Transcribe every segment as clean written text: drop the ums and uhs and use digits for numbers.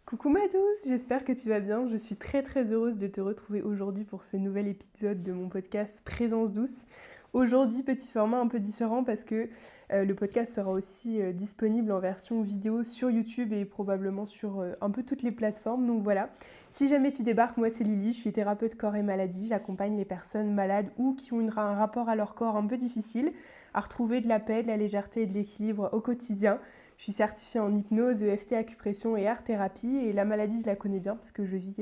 Coucou ma douce, j'espère que tu vas bien. Je suis très heureuse de te retrouver aujourd'hui pour ce nouvel épisode de mon podcast Présence douce. Aujourd'hui, petit format un peu différent parce que le podcast sera aussi disponible en version vidéo sur YouTube et probablement sur un peu toutes les plateformes. Donc voilà, si jamais tu débarques, moi c'est Lily, je suis thérapeute corps et maladie. J'accompagne les personnes malades ou qui ont un rapport à leur corps un peu difficile à retrouver de la paix, de la légèreté et de l'équilibre au quotidien. Je suis certifiée en hypnose, EFT, acupression et art-thérapie et la maladie, je la connais bien parce que je vis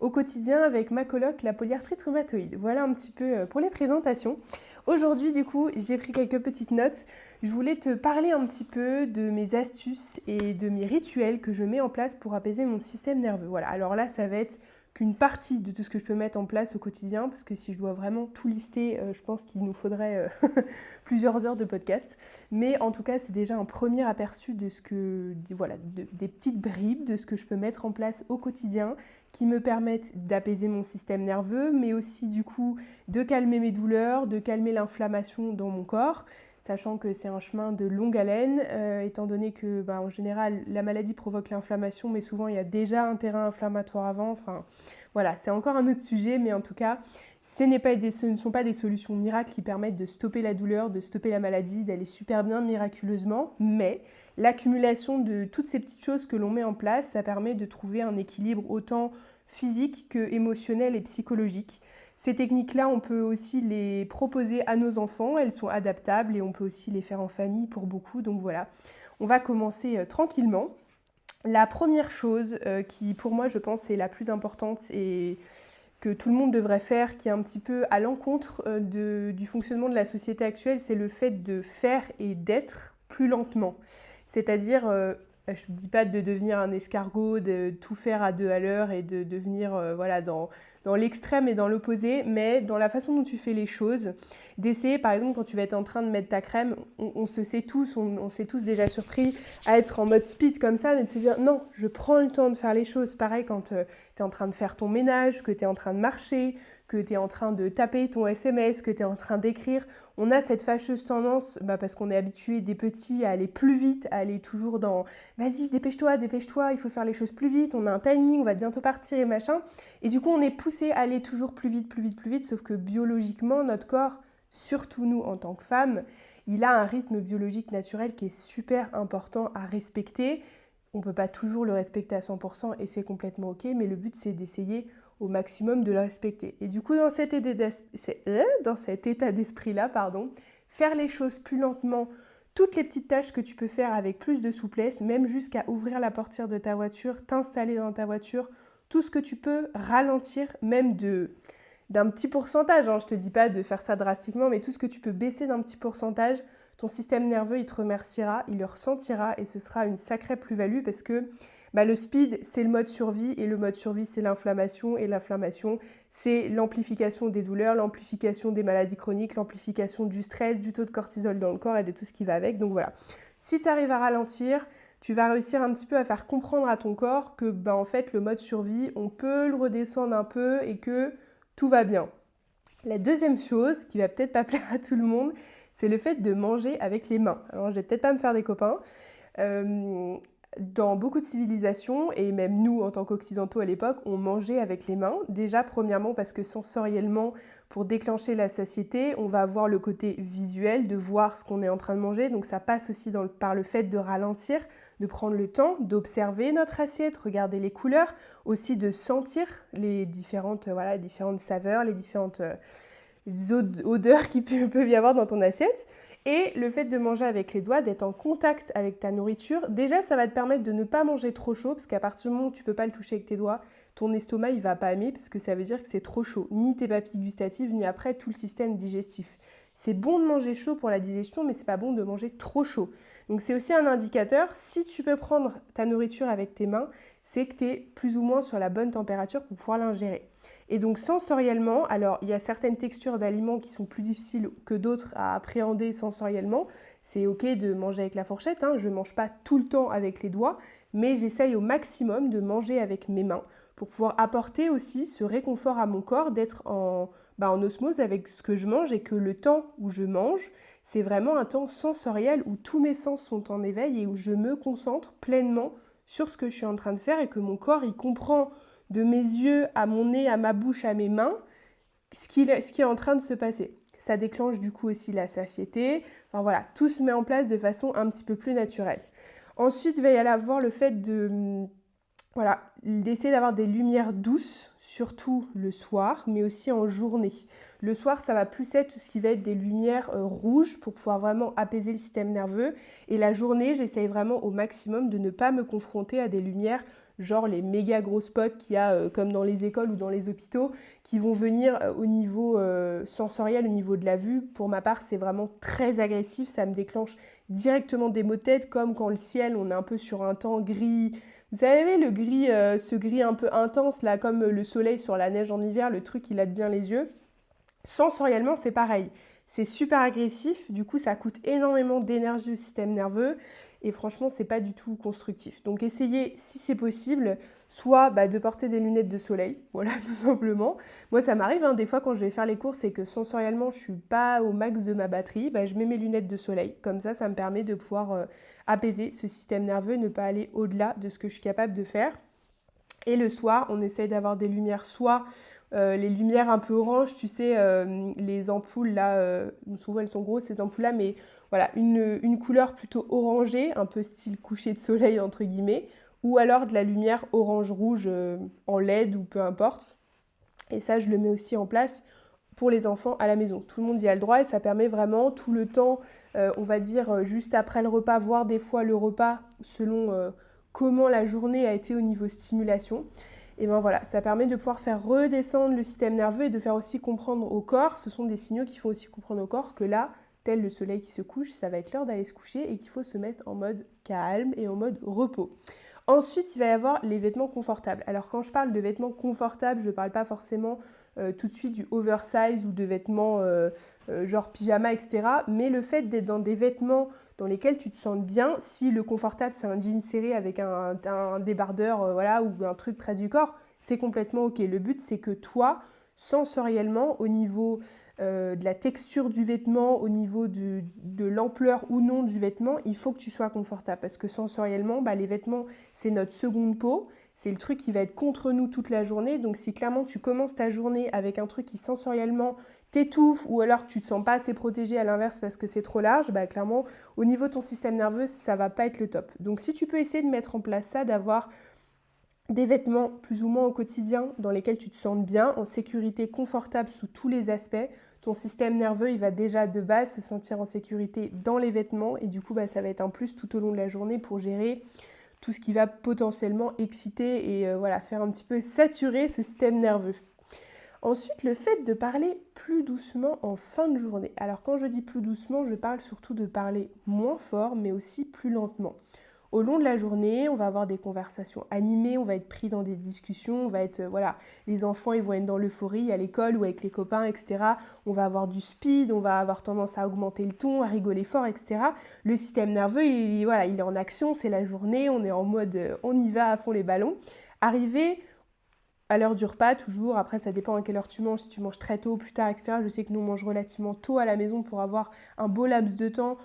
au quotidien avec ma coloc, la polyarthrite rhumatoïde. Voilà un petit peu pour les présentations. Aujourd'hui, du coup, j'ai pris quelques petites notes. Je voulais te parler un petit peu de mes astuces et de mes rituels que je mets en place pour apaiser mon système nerveux. Voilà, alors là, ça va être qu'une partie de tout ce que je peux mettre en place au quotidien, parce que si je dois vraiment tout lister, je pense qu'il nous faudrait plusieurs heures de podcast. Mais en tout cas, c'est déjà un premier aperçu de ce que, voilà, des petites bribes de ce que je peux mettre en place au quotidien qui me permettent d'apaiser mon système nerveux, mais aussi du coup de calmer mes douleurs, de calmer l'inflammation dans mon corps, sachant que c'est un chemin de longue haleine, étant donné que en général la maladie provoque l'inflammation, mais souvent il y a déjà un terrain inflammatoire avant. Enfin voilà, c'est encore un autre sujet, mais en tout cas, ce ne sont pas des solutions miracles qui permettent de stopper la douleur, de stopper la maladie, d'aller super bien miraculeusement, mais l'accumulation de toutes ces petites choses que l'on met en place, ça permet de trouver un équilibre autant physique que émotionnel et psychologique. Ces techniques-là, on peut aussi les proposer à nos enfants, elles sont adaptables et on peut aussi les faire en famille pour beaucoup. Donc voilà, on va commencer tranquillement. La première chose qui pour moi je pense est la plus importante et que tout le monde devrait faire, qui est un petit peu à l'encontre du fonctionnement de la société actuelle, c'est le fait de faire et d'être plus lentement. C'est-à-dire, je ne dis pas de devenir un escargot, de tout faire à deux à l'heure et de devenir voilà, dans l'extrême et dans l'opposé, mais dans la façon dont tu fais les choses, d'essayer, par exemple, quand tu vas être en train de mettre ta crème, on se sait tous, on s'est tous déjà surpris à être en mode speed comme ça, mais de se dire non, je prends le temps de faire les choses. Pareil quand tu es en train de faire ton ménage, que tu es en train de marcher, que tu es en train de taper ton SMS, que tu es en train d'écrire. On a cette fâcheuse tendance, parce qu'on est habitué des petits à aller plus vite, à aller toujours dans vas-y, dépêche-toi, il faut faire les choses plus vite, on a un timing, on va bientôt partir et machin. Et du coup, on est poussé à aller toujours plus vite, sauf que biologiquement, notre corps, surtout nous en tant que femmes, il a un rythme biologique naturel qui est super important à respecter. On ne peut pas toujours le respecter à 100% et c'est complètement ok, mais le but c'est d'essayer au maximum de le respecter. Et du coup, dans cet état d'esprit-là, faire les choses plus lentement, toutes les petites tâches que tu peux faire avec plus de souplesse, même jusqu'à ouvrir la portière de ta voiture, t'installer dans ta voiture, tout ce que tu peux ralentir, même d'un petit pourcentage. Je ne te dis pas de faire ça drastiquement, mais tout ce que tu peux baisser d'un petit pourcentage, ton système nerveux, il te remerciera, il le ressentira et ce sera une sacrée plus-value parce que le speed, c'est le mode survie et le mode survie, c'est l'inflammation et l'inflammation, c'est l'amplification des douleurs, l'amplification des maladies chroniques, l'amplification du stress, du taux de cortisol dans le corps et de tout ce qui va avec. Donc voilà, si tu arrives à ralentir, tu vas réussir un petit peu à faire comprendre à ton corps que en fait, le mode survie, on peut le redescendre un peu et que tout va bien. La deuxième chose, qui va peut-être pas plaire à tout le monde, c'est le fait de manger avec les mains. Alors, je vais peut-être pas me faire des copains. Dans beaucoup de civilisations, et même nous en tant qu'occidentaux à l'époque, on mangeait avec les mains. Déjà, premièrement, parce que sensoriellement, pour déclencher la satiété, on va avoir le côté visuel de voir ce qu'on est en train de manger. Donc ça passe aussi par le fait de ralentir, de prendre le temps, d'observer notre assiette, regarder les couleurs, aussi de sentir les différentes saveurs, les différentes odeurs qu'il peut y avoir dans ton assiette. Et le fait de manger avec les doigts, d'être en contact avec ta nourriture, déjà ça va te permettre de ne pas manger trop chaud, parce qu'à partir du moment où tu ne peux pas le toucher avec tes doigts, ton estomac il va pas aimer, parce que ça veut dire que c'est trop chaud, ni tes papilles gustatives, ni après tout le système digestif. C'est bon de manger chaud pour la digestion, mais c'est pas bon de manger trop chaud. Donc c'est aussi un indicateur, si tu peux prendre ta nourriture avec tes mains, c'est que tu es plus ou moins sur la bonne température pour pouvoir l'ingérer. Et donc sensoriellement, alors il y a certaines textures d'aliments qui sont plus difficiles que d'autres à appréhender sensoriellement. C'est ok de manger avec la fourchette, je ne mange pas tout le temps avec les doigts, mais j'essaye au maximum de manger avec mes mains pour pouvoir apporter aussi ce réconfort à mon corps d'être en osmose avec ce que je mange et que le temps où je mange, c'est vraiment un temps sensoriel où tous mes sens sont en éveil et où je me concentre pleinement sur ce que je suis en train de faire et que mon corps, il comprend de mes yeux à mon nez, à ma bouche, à mes mains, ce qui est en train de se passer. Ça déclenche du coup aussi la satiété. Enfin voilà, tout se met en place de façon un petit peu plus naturelle. Ensuite, il va y avoir le fait d'essayer d'avoir des lumières douces, surtout le soir, mais aussi en journée. Le soir, ça va plus être tout ce qui va être des lumières rouges pour pouvoir vraiment apaiser le système nerveux. Et la journée, j'essaye vraiment au maximum de ne pas me confronter à des lumières genre les méga gros spots qu'il y a comme dans les écoles ou dans les hôpitaux qui vont venir au niveau sensoriel, au niveau de la vue. Pour ma part, c'est vraiment très agressif, ça me déclenche directement des maux de tête, comme quand le ciel, on est un peu sur un temps gris. Vous savez, le gris, ce gris un peu intense, là, comme le soleil sur la neige en hiver, le truc, il aide bien les yeux. Sensoriellement, c'est pareil. C'est super agressif, du coup, ça coûte énormément d'énergie au système nerveux et franchement, c'est pas du tout constructif. Donc, essayez, si c'est possible, soit de porter des lunettes de soleil, voilà, tout simplement. Moi, ça m'arrive, des fois, quand je vais faire les courses et que sensoriellement, je suis pas au max de ma batterie, je mets mes lunettes de soleil. Comme ça me permet de pouvoir apaiser ce système nerveux, ne pas aller au-delà de ce que je suis capable de faire. Et le soir, on essaye d'avoir des lumières, soit les lumières un peu orange, tu sais, les ampoules là, souvent elles sont grosses ces ampoules là, mais voilà, une couleur plutôt orangée, un peu style coucher de soleil entre guillemets, ou alors de la lumière orange-rouge en LED ou peu importe. Et ça, je le mets aussi en place pour les enfants à la maison. Tout le monde y a le droit et ça permet vraiment tout le temps, on va dire juste après le repas, voire des fois le repas selon comment la journée a été au niveau stimulation. Et bien voilà, ça permet de pouvoir faire redescendre le système nerveux et de faire aussi comprendre au corps, ce sont des signaux qui font aussi comprendre au corps que là, tel le soleil qui se couche, ça va être l'heure d'aller se coucher et qu'il faut se mettre en mode calme et en mode repos. Ensuite, il va y avoir les vêtements confortables. Alors quand je parle de vêtements confortables, je ne parle pas forcément tout de suite du oversize ou de vêtements genre pyjama, etc. Mais le fait d'être dans des vêtements dans lesquels tu te sens bien, si le confortable c'est un jean serré avec un débardeur voilà, ou un truc près du corps, c'est complètement ok. Le but c'est que toi, sensoriellement, au niveau de la texture du vêtement, au niveau de l'ampleur ou non du vêtement, il faut que tu sois confortable. Parce que sensoriellement, les vêtements, c'est notre seconde peau. C'est le truc qui va être contre nous toute la journée. Donc si clairement tu commences ta journée avec un truc qui sensoriellement t'étouffe ou alors que tu ne te sens pas assez protégé à l'inverse parce que c'est trop large, clairement, au niveau de ton système nerveux, ça ne va pas être le top. Donc si tu peux essayer de mettre en place ça, d'avoir des vêtements plus ou moins au quotidien dans lesquels tu te sens bien, en sécurité, confortable sous tous les aspects. Ton système nerveux, il va déjà de base se sentir en sécurité dans les vêtements et du coup, ça va être un plus tout au long de la journée pour gérer tout ce qui va potentiellement exciter et faire un petit peu saturer ce système nerveux. Ensuite, le fait de parler plus doucement en fin de journée. Alors quand je dis plus doucement, je parle surtout de parler moins fort mais aussi plus lentement. Au long de la journée, on va avoir des conversations animées, on va être pris dans des discussions, on va être, les enfants ils vont être dans l'euphorie à l'école ou avec les copains, etc. On va avoir du speed, on va avoir tendance à augmenter le ton, à rigoler fort, etc. Le système nerveux, il est en action, c'est la journée, on est en mode, on y va à fond les ballons. Arriver à l'heure du repas, toujours, après ça dépend à quelle heure tu manges, si tu manges très tôt, plus tard, etc. Je sais que nous on mange relativement tôt à la maison pour avoir un beau laps de temps,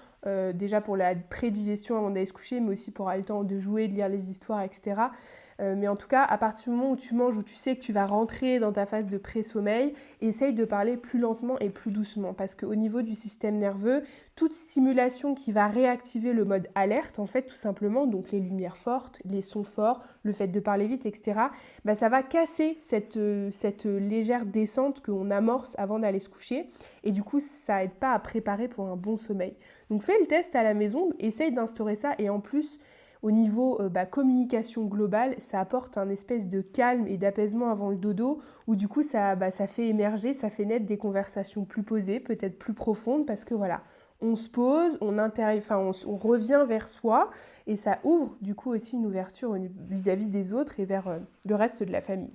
déjà pour la prédigestion avant d'aller se coucher, mais aussi pour avoir le temps de jouer, de lire les histoires, etc. Mais en tout cas, à partir du moment où tu manges, où tu sais que tu vas rentrer dans ta phase de pré-sommeil, essaye de parler plus lentement et plus doucement. Parce qu'au niveau du système nerveux, toute stimulation qui va réactiver le mode alerte, en fait, tout simplement, donc les lumières fortes, les sons forts, le fait de parler vite, etc., ça va casser cette légère descente qu'on amorce avant d'aller se coucher. Et du coup, ça aide pas à préparer pour un bon sommeil. Donc fais le test à la maison, essaye d'instaurer ça et en plus, au niveau communication globale, ça apporte un espèce de calme et d'apaisement avant le dodo, où du coup ça fait émerger, ça fait naître des conversations plus posées, peut-être plus profondes, parce que voilà, on se pose, on revient vers soi, et ça ouvre du coup aussi une ouverture vis-à-vis des autres et vers le reste de la famille.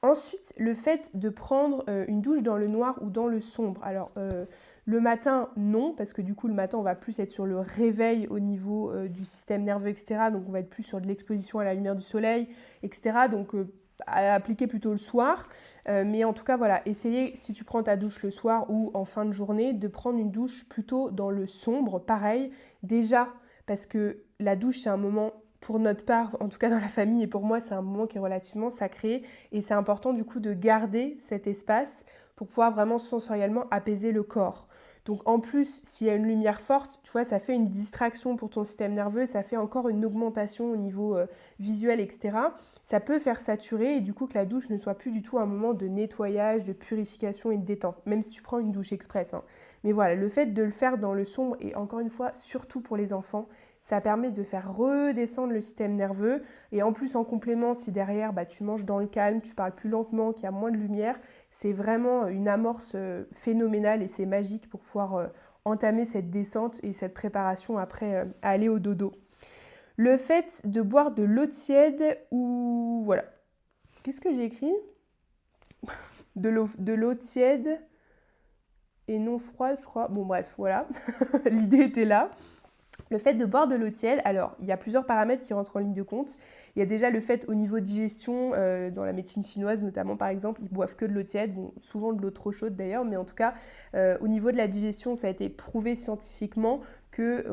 Ensuite, le fait de prendre une douche dans le noir ou dans le sombre. Alors, le matin, non, parce que du coup, le matin, on va plus être sur le réveil au niveau du système nerveux, etc. Donc, on va être plus sur de l'exposition à la lumière du soleil, etc. Donc, à appliquer plutôt le soir. Mais en tout cas, voilà, essayez, si tu prends ta douche le soir ou en fin de journée, de prendre une douche plutôt dans le sombre. Pareil, déjà, parce que la douche, c'est un moment pour notre part, en tout cas dans la famille et pour moi, c'est un moment qui est relativement sacré et c'est important du coup de garder cet espace pour pouvoir vraiment sensoriellement apaiser le corps. Donc en plus, s'il y a une lumière forte, tu vois, ça fait une distraction pour ton système nerveux, ça fait encore une augmentation au niveau visuel, etc. Ça peut faire saturer et du coup que la douche ne soit plus du tout un moment de nettoyage, de purification et de détente, même si tu prends une douche express, hein. Mais voilà, le fait de le faire dans le sombre et encore une fois, surtout pour les enfants, ça permet de faire redescendre le système nerveux et en plus en complément, si derrière tu manges dans le calme, tu parles plus lentement, qu'il y a moins de lumière, c'est vraiment une amorce phénoménale et c'est magique pour pouvoir entamer cette descente et cette préparation après à aller au dodo. Le fait de boire de l'eau tiède ou... Voilà. Qu'est-ce que j'ai écrit ? De l'eau tiède et non froide, je crois. Bon bref, voilà. L'idée était là. Le fait de boire de l'eau tiède, alors il y a plusieurs paramètres qui rentrent en ligne de compte. Il y a déjà le fait au niveau digestion, dans la médecine chinoise notamment par exemple, ils boivent que de l'eau tiède, bon, souvent de l'eau trop chaude d'ailleurs, mais en tout cas au niveau de la digestion, ça a été prouvé scientifiquement que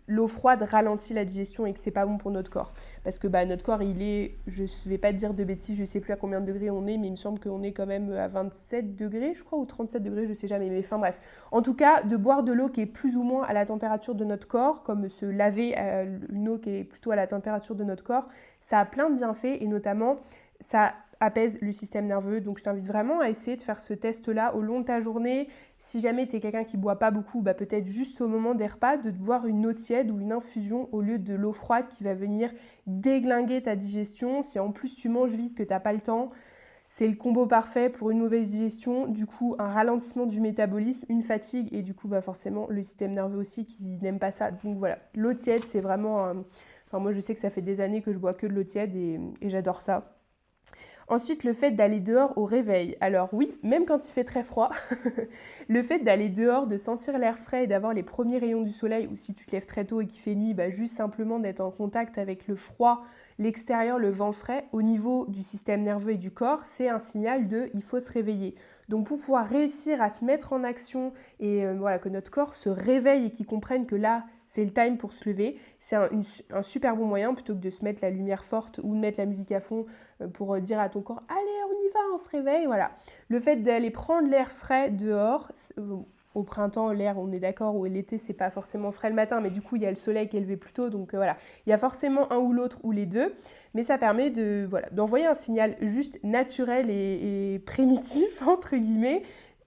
l'eau froide ralentit la digestion et que c'est pas bon pour notre corps. Parce que notre corps, il est, je ne vais pas te dire de bêtises, je ne sais plus à combien de degrés on est, mais il me semble qu'on est quand même à 27 degrés, je crois, ou 37 degrés, je ne sais jamais, mais enfin bref. En tout cas, de boire de l'eau qui est plus ou moins à la température de notre corps, comme se laver une eau qui est plutôt à la température de notre corps, ça a plein de bienfaits et notamment, ça apaise le système nerveux. Donc je t'invite vraiment à essayer de faire ce test-là au long de ta journée. Si jamais tu es quelqu'un qui ne boit pas beaucoup, peut-être juste au moment des repas, de boire une eau tiède ou une infusion au lieu de l'eau froide qui va venir déglinguer ta digestion. Si en plus tu manges vite, que tu n'as pas le temps, c'est le combo parfait pour une mauvaise digestion, du coup un ralentissement du métabolisme, une fatigue et du coup forcément le système nerveux aussi qui n'aime pas ça. Donc voilà, l'eau tiède c'est vraiment... Enfin moi je sais que ça fait des années que je bois que de l'eau tiède et j'adore ça. Ensuite, le fait d'aller dehors au réveil. Alors oui, même quand il fait très froid, le fait d'aller dehors, de sentir l'air frais et d'avoir les premiers rayons du soleil, ou si tu te lèves très tôt et qu'il fait nuit, juste simplement d'être en contact avec le froid, l'extérieur, le vent frais, au niveau du système nerveux et du corps, c'est un signal de il faut se réveiller. Donc pour pouvoir réussir à se mettre en action et que notre corps se réveille et qu'il comprenne que là, c'est le time pour se lever, c'est un super bon moyen plutôt que de se mettre la lumière forte ou de mettre la musique à fond pour dire à ton corps « Allez, on y va, on se réveille ». Voilà. Le fait d'aller prendre l'air frais dehors, au printemps, l'air, on est d'accord, ou l'été, c'est pas forcément frais le matin, mais du coup, il y a le soleil qui est levé plus tôt, donc voilà. Il y a forcément un ou l'autre ou les deux, mais ça permet d'envoyer un signal juste naturel et primitif, entre guillemets,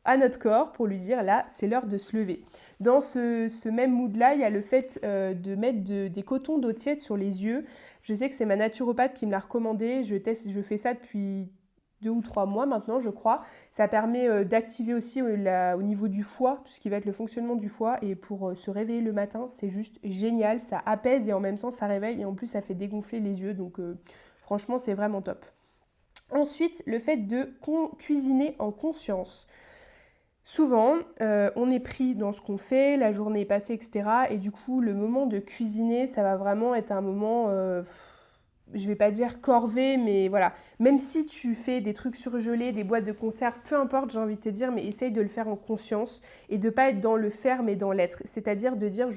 à notre corps pour lui dire « Là, c'est l'heure de se lever ». Dans ce même mood-là, il y a le fait de mettre des cotons d'eau tiède sur les yeux. Je sais que c'est ma naturopathe qui me l'a recommandé. Je fais ça depuis 2 ou 3 mois maintenant, je crois. Ça permet d'activer aussi au niveau du foie, tout ce qui va être le fonctionnement du foie. Et pour se réveiller le matin, c'est juste génial. Ça apaise et en même temps, ça réveille. Et en plus, ça fait dégonfler les yeux. Donc franchement, c'est vraiment top. Ensuite, le fait de cuisiner en conscience. Souvent, on est pris dans ce qu'on fait, la journée est passée, etc. Et du coup, le moment de cuisiner, ça va vraiment être un moment, je vais pas dire corvée, mais voilà. Même si tu fais des trucs surgelés, des boîtes de conserve, peu importe, j'ai envie de te dire, mais essaye de le faire en conscience et de pas être dans le faire, mais dans l'être. C'est-à-dire de dire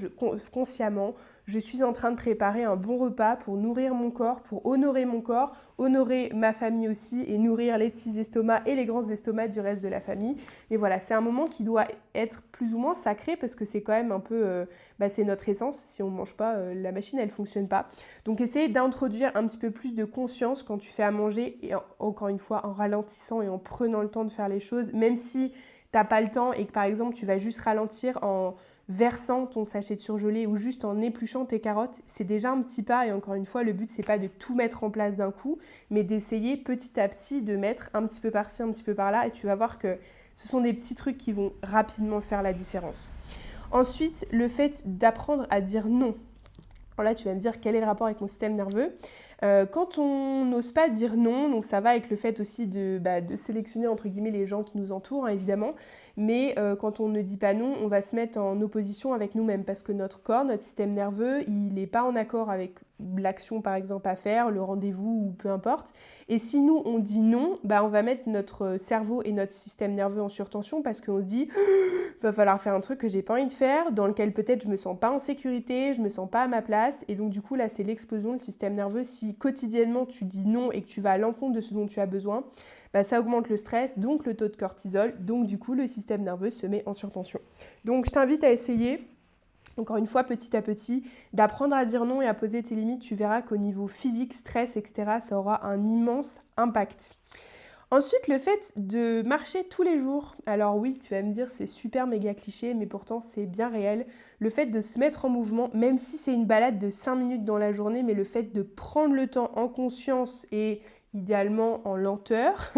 consciemment, je suis en train de préparer un bon repas pour nourrir mon corps, pour honorer mon corps, honorer ma famille aussi et nourrir les petits estomacs et les grands estomacs du reste de la famille. Et voilà, c'est un moment qui doit être plus ou moins sacré parce que c'est quand même un peu, c'est notre essence. Si on ne mange pas, la machine, elle ne fonctionne pas. Donc, essaye d'introduire un petit peu plus de conscience quand tu fais à manger et encore une fois, en ralentissant et en prenant le temps de faire les choses, même si tu n'as pas le temps et que par exemple, tu vas juste ralentir en versant ton sachet de surgelé ou juste en épluchant tes carottes, c'est déjà un petit pas et encore une fois, le but, c'est pas de tout mettre en place d'un coup, mais d'essayer petit à petit de mettre un petit peu par-ci, un petit peu par-là et tu vas voir que ce sont des petits trucs qui vont rapidement faire la différence. Ensuite, le fait d'apprendre à dire non. Alors là, tu vas me dire quel est le rapport avec mon système nerveux. Quand on n'ose pas dire non, donc ça va avec le fait aussi de sélectionner entre guillemets les gens qui nous entourent, hein, évidemment, mais quand on ne dit pas non, on va se mettre en opposition avec nous-mêmes parce que notre corps, notre système nerveux, il n'est pas en accord avec l'action par exemple à faire, le rendez-vous ou peu importe. Et si nous on dit non, on va mettre notre cerveau et notre système nerveux en surtension parce qu'on se dit va falloir faire un truc que j'ai pas envie de faire, dans lequel peut-être je me sens pas en sécurité, je me sens pas à ma place, et donc du coup là c'est l'explosion du système nerveux. Si quotidiennement tu dis non et que tu vas à l'encontre de ce dont tu as besoin, ça augmente le stress, donc le taux de cortisol, donc du coup le système nerveux se met en surtension. Donc je t'invite à essayer, encore une fois petit à petit, d'apprendre à dire non et à poser tes limites. Tu verras qu'au niveau physique, stress, etc., ça aura un immense impact. Ensuite, le fait de marcher tous les jours. Alors oui, tu vas me dire, c'est super méga cliché, mais pourtant c'est bien réel. Le fait de se mettre en mouvement, même si c'est une balade de 5 minutes dans la journée, mais le fait de prendre le temps en conscience et idéalement en lenteur,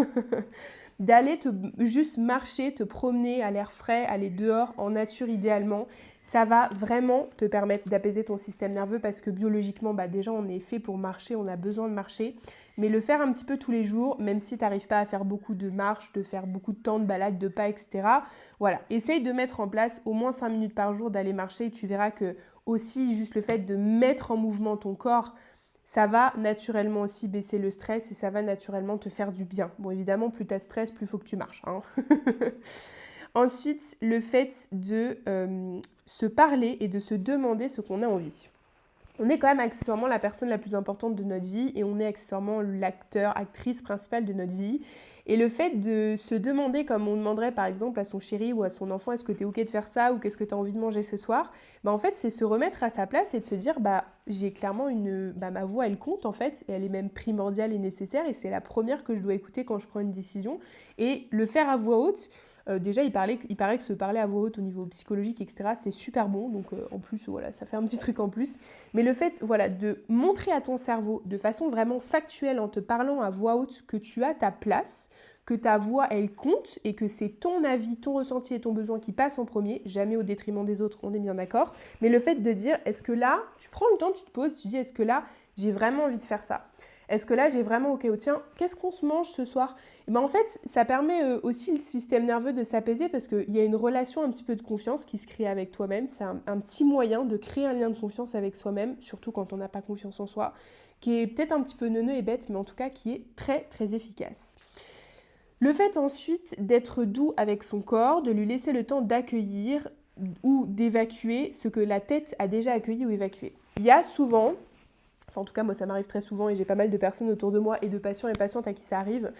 d'aller juste marcher, te promener à l'air frais, aller dehors, en nature idéalement, ça va vraiment te permettre d'apaiser ton système nerveux parce que biologiquement, déjà on est fait pour marcher, on a besoin de marcher. Mais le faire un petit peu tous les jours, même si tu n'arrives pas à faire beaucoup de marches, de faire beaucoup de temps de balade, de pas, etc. Voilà, essaye de mettre en place au moins 5 minutes par jour d'aller marcher. Tu verras que aussi juste le fait de mettre en mouvement ton corps, ça va naturellement aussi baisser le stress et ça va naturellement te faire du bien. Bon, évidemment, plus tu as stress, plus il faut que tu marches. Ensuite, le fait de se parler et de se demander ce qu'on a envie. On est quand même accessoirement la personne la plus importante de notre vie et on est accessoirement l'acteur, actrice principale de notre vie. Et le fait de se demander, comme on demanderait par exemple à son chéri ou à son enfant, est-ce que tu es ok de faire ça ou qu'est-ce que tu as envie de manger ce soir, en fait c'est se remettre à sa place et de se dire j'ai clairement ma voix elle compte en fait et elle est même primordiale et nécessaire et c'est la première que je dois écouter quand je prends une décision et le faire à voix haute. Déjà, il paraît que se parler à voix haute au niveau psychologique, etc., c'est super bon. Donc, en plus, voilà, ça fait un petit truc en plus. Mais le fait, de montrer à ton cerveau de façon vraiment factuelle, en te parlant à voix haute, que tu as ta place, que ta voix, elle compte et que c'est ton avis, ton ressenti et ton besoin qui passent en premier, jamais au détriment des autres, on est bien d'accord. Mais le fait de dire, est-ce que là, tu prends le temps, tu te poses, tu dis, est-ce que là, j'ai vraiment envie de faire ça ? Est-ce que là, j'ai vraiment ok, tiens, qu'est-ce qu'on se mange ce soir ? Et en fait, ça permet aussi le système nerveux de s'apaiser parce qu'il y a une relation un petit peu de confiance qui se crée avec toi-même. C'est un petit moyen de créer un lien de confiance avec soi-même, surtout quand on n'a pas confiance en soi, qui est peut-être un petit peu neuneux et bête, mais en tout cas qui est très, très efficace. Le fait ensuite d'être doux avec son corps, de lui laisser le temps d'accueillir ou d'évacuer ce que la tête a déjà accueilli ou évacué. Il y a souvent... en tout cas, moi, ça m'arrive très souvent et j'ai pas mal de personnes autour de moi et de patients et patientes à qui ça arrive.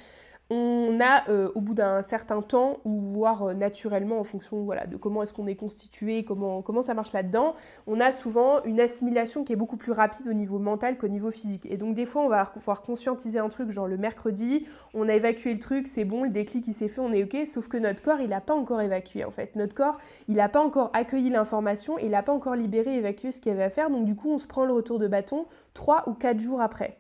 On a, au bout d'un certain temps, ou voire naturellement en fonction de comment est-ce qu'on est constitué, comment ça marche là-dedans, on a souvent une assimilation qui est beaucoup plus rapide au niveau mental qu'au niveau physique. Et donc des fois, on va pouvoir conscientiser un truc, genre le mercredi, on a évacué le truc, c'est bon, le déclic il s'est fait, on est ok, sauf que notre corps, il n'a pas encore évacué en fait. Notre corps, il n'a pas encore accueilli l'information, il n'a pas encore libéré, évacué ce qu'il y avait à faire, donc du coup, on se prend le retour de bâton 3 ou 4 jours après.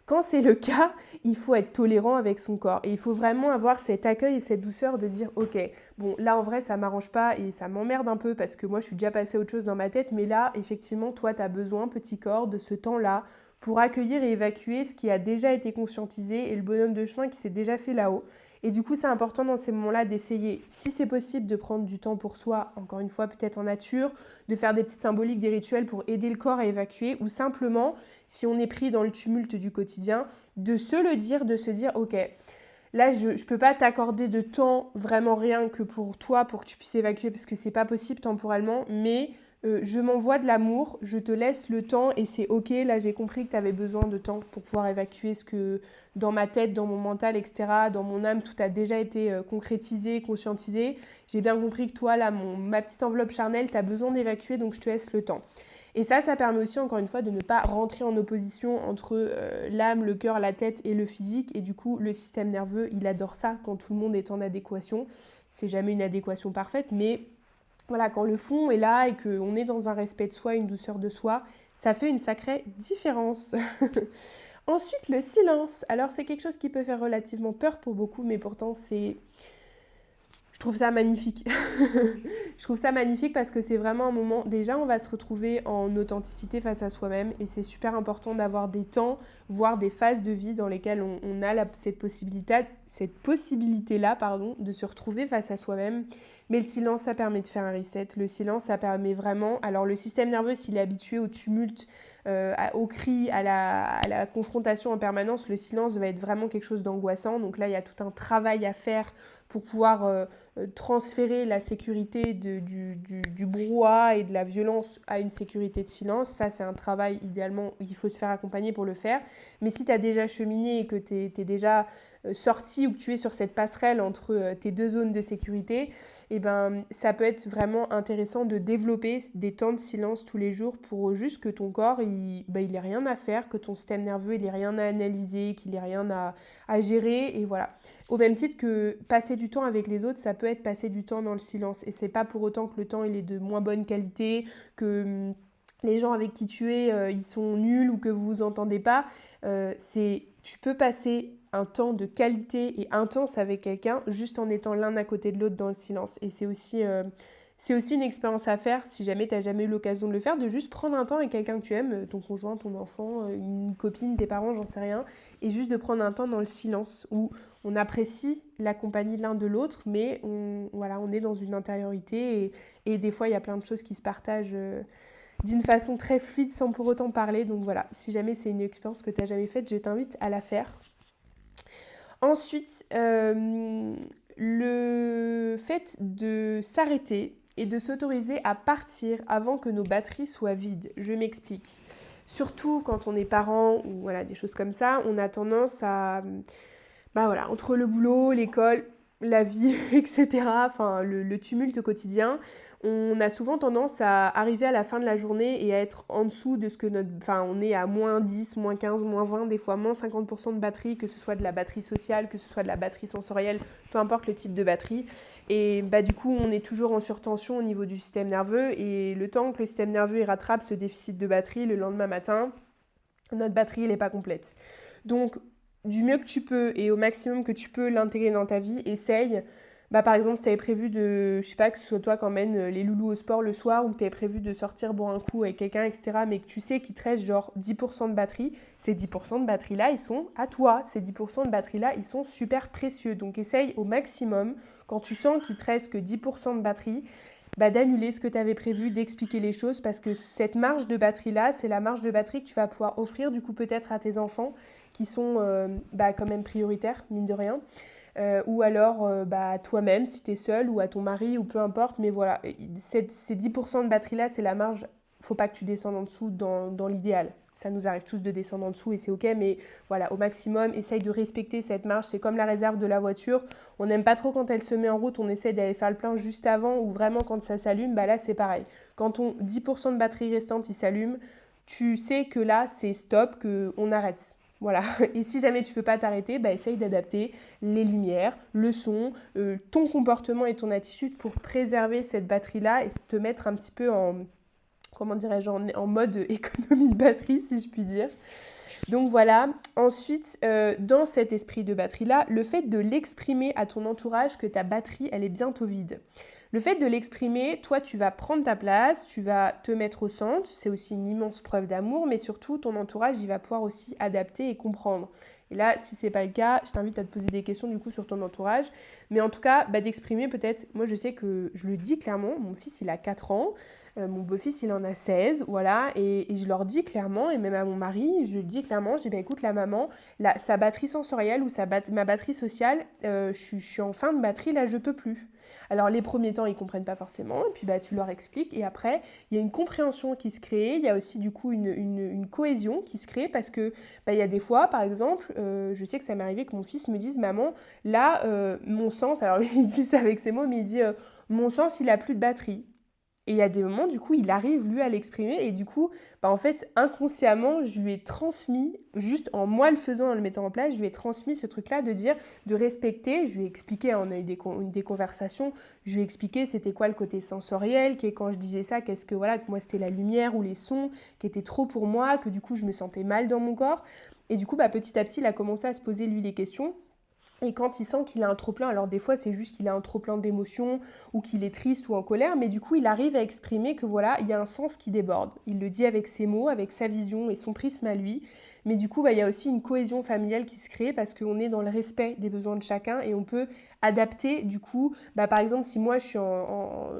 Quand c'est le cas, il faut être tolérant avec son corps et il faut vraiment avoir cet accueil et cette douceur de dire ok, bon là en vrai ça m'arrange pas et ça m'emmerde un peu parce que moi je suis déjà passée à autre chose dans ma tête, mais là effectivement toi tu as besoin, petit corps, de ce temps-là pour accueillir et évacuer ce qui a déjà été conscientisé et le bonhomme de chemin qui s'est déjà fait là-haut. Et du coup, c'est important dans ces moments-là d'essayer, si c'est possible, de prendre du temps pour soi, encore une fois, peut-être en nature, de faire des petites symboliques, des rituels pour aider le corps à évacuer, ou simplement, si on est pris dans le tumulte du quotidien, de se le dire, de se dire, ok, là, je ne peux pas t'accorder de temps, vraiment rien que pour toi, pour que tu puisses évacuer, parce que c'est pas possible temporellement, mais je m'envoie de l'amour, je te laisse le temps et c'est ok, là j'ai compris que tu avais besoin de temps pour pouvoir évacuer ce que dans ma tête, dans mon mental, etc., dans mon âme, tout a déjà été concrétisé, conscientisé. J'ai bien compris que toi, là, ma petite enveloppe charnelle, tu as besoin d'évacuer, donc je te laisse le temps. Et ça permet aussi, encore une fois, de ne pas rentrer en opposition entre l'âme, le cœur, la tête et le physique. Et du coup, le système nerveux, il adore ça quand tout le monde est en adéquation. C'est jamais une adéquation parfaite, mais voilà, quand le fond est là et qu'on est dans un respect de soi, une douceur de soi, ça fait une sacrée différence. Ensuite, le silence. Alors, c'est quelque chose qui peut faire relativement peur pour beaucoup, mais pourtant, je trouve ça magnifique. Je trouve ça magnifique parce que c'est vraiment un moment... Déjà, on va se retrouver en authenticité face à soi-même et c'est super important d'avoir des temps, voire des phases de vie dans lesquelles on a cette possibilité-là, de se retrouver face à soi-même. Mais le silence, ça permet de faire un reset. Le silence, ça permet vraiment... Alors, le système nerveux, s'il est habitué au tumulte, au cri, à la confrontation en permanence, le silence va être vraiment quelque chose d'angoissant. Donc là, il y a tout un travail à faire pour pouvoir transférer la sécurité du brouhaha et de la violence à une sécurité de silence. Ça, c'est un travail, idéalement, il faut se faire accompagner pour le faire. Mais si tu as déjà cheminé et que tu es déjà sorti ou que tu es sur cette passerelle entre tes deux zones de sécurité, eh ben, ça peut être vraiment intéressant de développer des temps de silence tous les jours pour juste que ton corps, il ait rien à faire, que ton système nerveux, il ait rien à analyser, qu'il ait rien à gérer, et voilà. Au même titre que passer du temps avec les autres, ça peut être passer du temps dans le silence. Et c'est pas pour autant que le temps, il est de moins bonne qualité, que les gens avec qui tu es, ils sont nuls ou que vous vous entendez pas. Tu peux passer un temps de qualité et intense avec quelqu'un juste en étant l'un à côté de l'autre dans le silence. Et c'est aussi une expérience à faire si jamais tu n'as jamais eu l'occasion de le faire, de juste prendre un temps avec quelqu'un que tu aimes, ton conjoint, ton enfant, une copine, tes parents, j'en sais rien, et juste de prendre un temps dans le silence où on apprécie la compagnie de l'un de l'autre, mais on est dans une intériorité et des fois il y a plein de choses qui se partagent d'une façon très fluide sans pour autant parler. Donc voilà, si jamais c'est une expérience que tu n'as jamais faite, je t'invite à la faire. Ensuite, le fait de s'arrêter et de s'autoriser à partir avant que nos batteries soient vides. Je m'explique. Surtout quand on est parent ou voilà, des choses comme ça, on a tendance à... entre le boulot, l'école, la vie, etc., enfin, le tumulte quotidien, on a souvent tendance à arriver à la fin de la journée et à être en dessous de ce que on est à moins 10, moins 15, moins 20, des fois moins 50% de batterie, que ce soit de la batterie sociale, que ce soit de la batterie sensorielle, peu importe le type de batterie. Et du coup, on est toujours en surtension au niveau du système nerveux. Et le temps que le système nerveux il rattrape ce déficit de batterie, le lendemain matin, notre batterie n'est pas complète. Donc, du mieux que tu peux et au maximum que tu peux l'intégrer dans ta vie, essaye. Par exemple, si tu avais prévu que ce soit toi qui emmènes les loulous au sport le soir ou que tu avais prévu de sortir boire un coup avec quelqu'un, etc., mais que tu sais qu'il te reste genre 10% de batterie, ces 10% de batterie-là, ils sont à toi. Ces 10% de batterie-là, ils sont super précieux. Donc, essaye au maximum, quand tu sens qu'il te reste que 10% de batterie, d'annuler ce que tu avais prévu, d'expliquer les choses, parce que cette marge de batterie-là, c'est la marge de batterie que tu vas pouvoir offrir du coup peut-être à tes enfants qui sont quand même prioritaires, mine de rien. Ou alors à toi-même si tu es seul, ou à ton mari, ou peu importe. Mais voilà, ces 10% de batterie-là, c'est la marge. Faut pas que tu descendes en dessous dans l'idéal. Ça nous arrive tous de descendre en dessous et c'est ok, mais voilà, au maximum, essaye de respecter cette marge. C'est comme la réserve de la voiture. On n'aime pas trop quand elle se met en route, on essaie d'aller faire le plein juste avant, ou vraiment quand ça s'allume, là c'est pareil. Quand ton 10% de batterie restante il s'allume, tu sais que là c'est stop, qu'on arrête. Voilà, et si jamais tu peux pas t'arrêter, essaye d'adapter les lumières, le son, ton comportement et ton attitude pour préserver cette batterie-là et te mettre un petit peu en mode économie de batterie, si je puis dire. Donc voilà, ensuite, dans cet esprit de batterie-là, le fait de l'exprimer à ton entourage que ta batterie, elle est bientôt vide. Le fait de l'exprimer, toi, tu vas prendre ta place, tu vas te mettre au centre, c'est aussi une immense preuve d'amour, mais surtout, ton entourage, il va pouvoir aussi adapter et comprendre. Et là, si c'est pas le cas, je t'invite à te poser des questions du coup sur ton entourage. Mais en tout cas, d'exprimer peut-être, moi je sais que je le dis clairement, mon fils il a 4 ans, mon beau-fils il en a 16, voilà, et je leur dis clairement, et même à mon mari, je le dis clairement, je dis écoute la maman, sa batterie sensorielle ou ma batterie sociale, je suis en fin de batterie, là je peux plus. Alors les premiers temps ils comprennent pas forcément, et puis tu leur expliques, et après il y a une compréhension qui se crée, il y a aussi du coup une cohésion qui se crée, parce que il y a des fois par exemple, je sais que ça m'est arrivé que mon fils me dise maman, là mon sens, alors il dit ça avec ses mots, mais il dit mon sens il a plus de batterie. Et il y a des moments, du coup, il arrive, lui, à l'exprimer. Et du coup, en fait, inconsciemment, je lui ai transmis, juste en moi le faisant, en le mettant en place, je lui ai transmis ce truc-là de dire, de respecter. Je lui ai expliqué, on a eu des conversations, je lui ai expliqué c'était quoi le côté sensoriel, quand je disais ça, que moi, c'était la lumière ou les sons qui étaient trop pour moi, que du coup, je me sentais mal dans mon corps. Et du coup, petit à petit, il a commencé à se poser, lui, les questions. Et quand il sent qu'il a un trop-plein, alors des fois c'est juste qu'il a un trop-plein d'émotions ou qu'il est triste ou en colère, mais du coup il arrive à exprimer que voilà, il y a un sens qui déborde. Il le dit avec ses mots, avec sa vision et son prisme à lui, mais du coup il y a aussi une cohésion familiale qui se crée parce qu'on est dans le respect des besoins de chacun et on peut adapter du coup, par exemple si moi je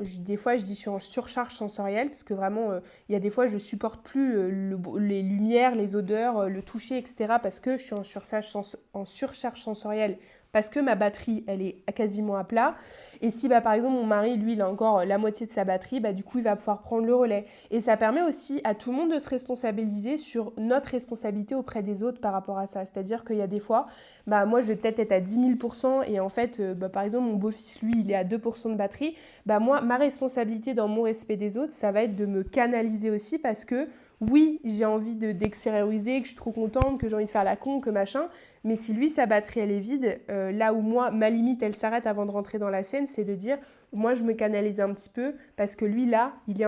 suis des fois je dis je suis en surcharge sensorielle parce que vraiment il y a des fois je supporte plus les lumières, les odeurs, le toucher, etc. parce que je suis en surcharge sensorielle parce que ma batterie elle est quasiment à plat. Et si par exemple mon mari lui il a encore la moitié de sa batterie, du coup il va pouvoir prendre le relais. Et ça permet aussi à tout le monde de se responsabiliser sur notre responsabilité auprès des autres par rapport à ça. C'est-à-dire qu'il y a des fois, moi je vais peut-être être à 10 000% et en fait, par exemple mon beau-fils lui il est à 2% de batterie. Moi, ma responsabilité dans mon respect des autres, ça va être de me canaliser aussi parce que oui, j'ai envie d'extérioriser, que je suis trop contente, que j'ai envie de faire la con, que machin. Mais si lui, sa batterie, elle est vide, là où moi, ma limite, elle s'arrête avant de rentrer dans la scène, c'est de dire, moi, je me canalise un petit peu parce que lui, là, il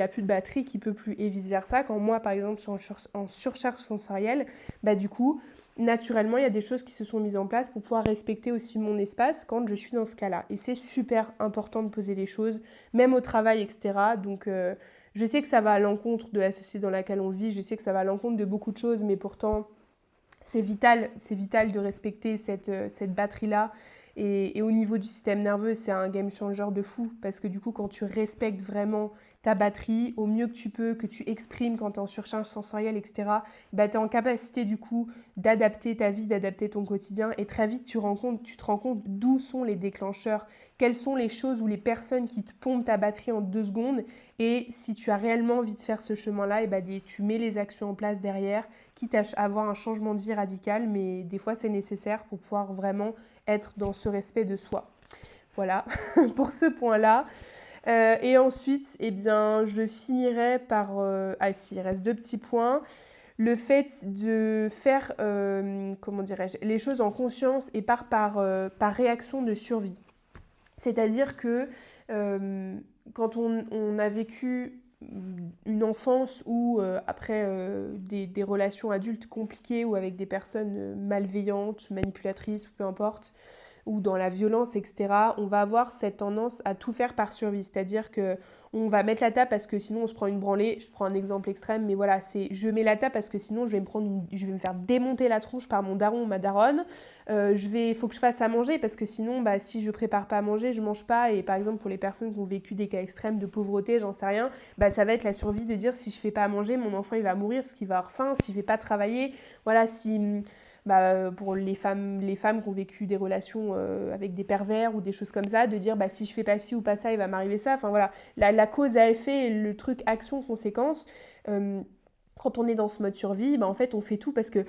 a plus de batterie, qu'il peut plus. Et vice-versa, quand moi, par exemple, je suis en surcharge sensorielle, du coup, naturellement, il y a des choses qui se sont mises en place pour pouvoir respecter aussi mon espace quand je suis dans ce cas-là. Et c'est super important de poser les choses, même au travail, etc. Donc, je sais que ça va à l'encontre de la société dans laquelle on vit, je sais que ça va à l'encontre de beaucoup de choses, mais pourtant, c'est vital de respecter cette batterie-là. Et au niveau du système nerveux, c'est un game changer de fou. Parce que du coup, quand tu respectes vraiment ta batterie, au mieux que tu peux, que tu exprimes quand tu es en surcharge sensorielle, etc., tu es en capacité du coup d'adapter ta vie, d'adapter ton quotidien. Et très vite, tu te rends compte d'où sont les déclencheurs, quelles sont les choses ou les personnes qui te pompent ta batterie en 2 secondes. Et si tu as réellement envie de faire ce chemin-là, tu mets les actions en place derrière, quitte à avoir un changement de vie radical, mais des fois c'est nécessaire pour pouvoir vraiment être dans ce respect de soi. Voilà, pour ce point-là. Et ensuite, je finirai par... il reste 2 petits points. Le fait de faire, les choses en conscience et par réaction de survie. C'est-à-dire que quand on a vécu une enfance ou après des relations adultes compliquées ou avec des personnes malveillantes, manipulatrices ou peu importe, ou dans la violence, etc., on va avoir cette tendance à tout faire par survie. C'est-à-dire qu'on va mettre la table parce que sinon on se prend une branlée. Je prends un exemple extrême, mais voilà, c'est je mets la table parce que sinon je vais me faire démonter la tronche par mon daron ou ma daronne. Faut que je fasse à manger parce que sinon, si je prépare pas à manger, je mange pas. Et par exemple, pour les personnes qui ont vécu des cas extrêmes de pauvreté, j'en sais rien, ça va être la survie de dire si je fais pas à manger, mon enfant il va mourir parce qu'il va avoir faim. Si je vais pas travailler, voilà, pour les femmes qui ont vécu des relations avec des pervers ou des choses comme ça, de dire si je fais pas ci ou pas ça, il va m'arriver ça. Enfin voilà, la cause à effet, le truc action-conséquence. Quand on est dans ce mode survie, en fait, on fait tout parce que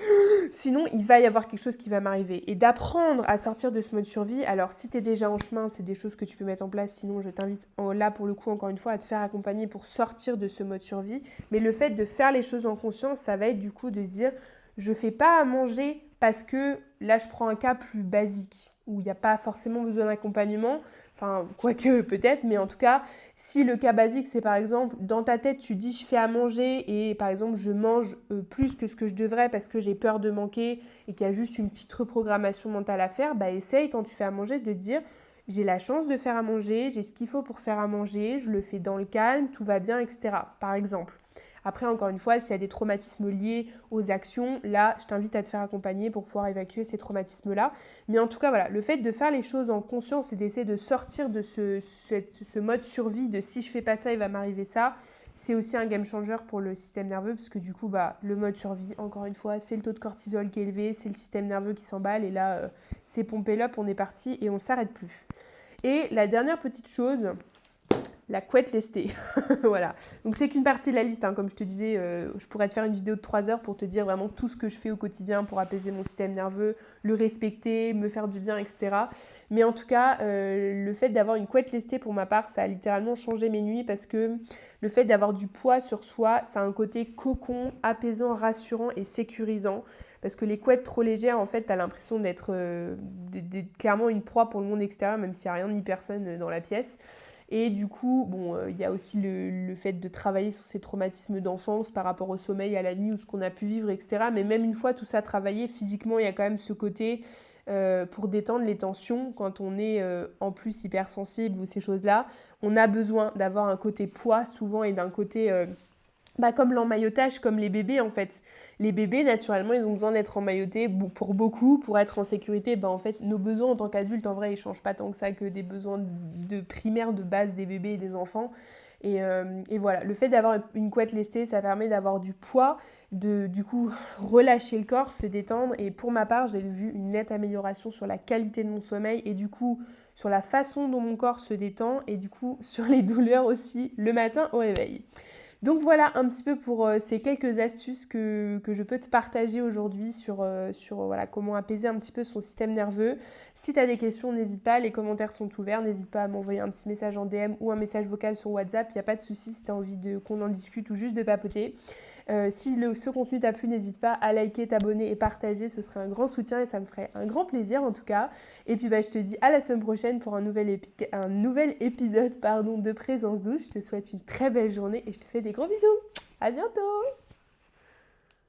sinon, il va y avoir quelque chose qui va m'arriver. Et d'apprendre à sortir de ce mode survie, alors si tu es déjà en chemin, c'est des choses que tu peux mettre en place, sinon je t'invite là, pour le coup, encore une fois, à te faire accompagner pour sortir de ce mode survie. Mais le fait de faire les choses en conscience, ça va être du coup de se dire, je fais pas à manger parce que, là, je prends un cas plus basique, où il n'y a pas forcément besoin d'accompagnement, enfin, quoique peut-être, mais en tout cas, si le cas basique, c'est par exemple, dans ta tête, tu dis je fais à manger et par exemple, je mange plus que ce que je devrais parce que j'ai peur de manquer et qu'il y a juste une petite reprogrammation mentale à faire, essaye quand tu fais à manger de te dire j'ai la chance de faire à manger, j'ai ce qu'il faut pour faire à manger, je le fais dans le calme, tout va bien, etc. Par exemple. Après, encore une fois, s'il y a des traumatismes liés aux actions, là, je t'invite à te faire accompagner pour pouvoir évacuer ces traumatismes-là. Mais en tout cas, voilà, le fait de faire les choses en conscience et d'essayer de sortir de ce mode survie de si je fais pas ça, il va m'arriver ça, c'est aussi un game changer pour le système nerveux parce que du coup, le mode survie, encore une fois, c'est le taux de cortisol qui est élevé, c'est le système nerveux qui s'emballe et là, c'est pompé l'up, on est parti et on s'arrête plus. Et la dernière petite chose, la couette lestée. Voilà. Donc c'est qu'une partie de la liste, comme je te disais, je pourrais te faire une vidéo de 3 heures pour te dire vraiment tout ce que je fais au quotidien pour apaiser mon système nerveux, le respecter, me faire du bien, etc. Mais en tout cas, le fait d'avoir une couette lestée pour ma part, ça a littéralement changé mes nuits parce que le fait d'avoir du poids sur soi, ça a un côté cocon, apaisant, rassurant et sécurisant. Parce que les couettes trop légères, en fait, t'as l'impression d'être clairement une proie pour le monde extérieur, même s'il n'y a rien ni personne dans la pièce. Et du coup, il y a aussi le fait de travailler sur ces traumatismes d'enfance par rapport au sommeil, à la nuit ou ce qu'on a pu vivre, etc. Mais même une fois tout ça travaillé, physiquement, il y a quand même ce côté pour détendre les tensions quand on est en plus hypersensible ou ces choses-là. On a besoin d'avoir un côté poids souvent et d'un côté comme l'emmaillotage, comme les bébés en fait. Les bébés, naturellement, ils ont besoin d'être emmaillotés pour beaucoup, pour être en sécurité. En fait, nos besoins en tant qu'adultes, en vrai, ils ne changent pas tant que ça que des besoins de primaires de base des bébés et des enfants. Et voilà, le fait d'avoir une couette lestée, ça permet d'avoir du poids, de du coup relâcher le corps, se détendre. Et pour ma part, j'ai vu une nette amélioration sur la qualité de mon sommeil et du coup sur la façon dont mon corps se détend et du coup sur les douleurs aussi le matin au réveil. Donc voilà un petit peu pour ces quelques astuces que je peux te partager aujourd'hui sur voilà, comment apaiser un petit peu son système nerveux. Si tu as des questions, n'hésite pas, les commentaires sont ouverts, n'hésite pas à m'envoyer un petit message en DM ou un message vocal sur WhatsApp, il n'y a pas de souci si tu as envie qu'on en discute ou juste de papoter. Si ce contenu t'a plu, n'hésite pas à liker, t'abonner et partager, ce serait un grand soutien et ça me ferait un grand plaisir en tout cas. Et puis je te dis à la semaine prochaine pour un nouvel épisode de Présence douce. Je te souhaite une très belle journée et je te fais des gros bisous. À bientôt!